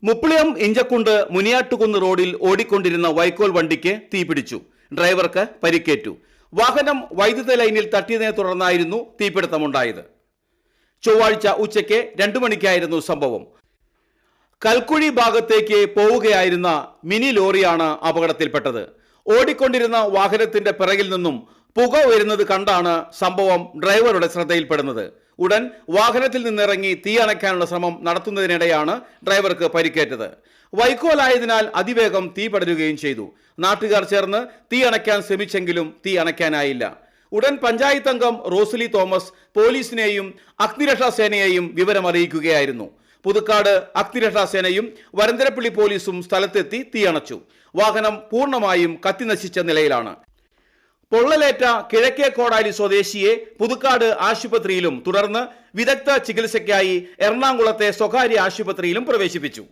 മുപ്പിളിയം ഇഞ്ചക്കുണ്ട് മുനിയാട്ടുകുന്ന് റോഡിൽ ഓടിക്കൊണ്ടിരുന്ന വൈക്കോൽ വണ്ടിക്ക് തീപിടിച്ചു. ഡ്രൈവർക്ക് പരിക്കേറ്റു. വാഹനം വൈദ്യുത ലൈനിൽ തട്ടിയതിനെ തുടർന്നായിരുന്നു തീപിടുത്തമുണ്ടായത്. ചൊവ്വാഴ്ച ഉച്ചയ്ക്ക് 2 മണിക്കായിരുന്നു സംഭവം. കൽക്കുഴി ഭാഗത്തേക്ക് പോവുകയായിരുന്ന മിനി ലോറിയാണ് അപകടത്തിൽപ്പെട്ടത്. ഓടിക്കൊണ്ടിരുന്ന വാഹനത്തിന്റെ പിറകിൽ നിന്നും പുക ഉയരുന്നത് കണ്ടാണ് സംഭവം ഡ്രൈവറുടെ ശ്രദ്ധയിൽപ്പെടുന്നത്. ഉടൻ വാഹനത്തിൽ നിന്നിറങ്ങി തീ അണയ്ക്കാനുള്ള ശ്രമം നടത്തുന്നതിനിടെയാണ് ഡ്രൈവർക്ക് പരിക്കേറ്റത്. വൈക്കോലായതിനാൽ അതിവേഗം തീ പടരുകയും ചെയ്തു. നാട്ടുകാർ ചേർന്ന് തീ അണയ്ക്കാൻ ശ്രമിച്ചെങ്കിലും തീ അണയ്ക്കാനായില്ല. ഉടൻ പഞ്ചായത്ത് അംഗം റോസ്ലി തോമസ് പോലീസിനെയും അഗ്നിരക്ഷാസേനയെയും വിവരം അറിയിക്കുകയായിരുന്നു. പുതുക്കാട് അഗ്നിരക്ഷാസേനയും വരന്തരപ്പള്ളി പോലീസും സ്ഥലത്തെത്തി തീയണച്ചു. വാഹനം പൂർണ്ണമായും കത്തിനശിച്ച നിലയിലാണ്. പൊള്ളലേറ്റ കിഴക്കേ കോടാലി സ്വദേശിയെ പുതുക്കാട് ആശുപത്രിയിലും തുടർന്ന് വിദഗ്ധ ചികിത്സയ്ക്കായി എറണാകുളത്തെ സ്വകാര്യ ആശുപത്രിയിലും പ്രവേശിപ്പിച്ചു.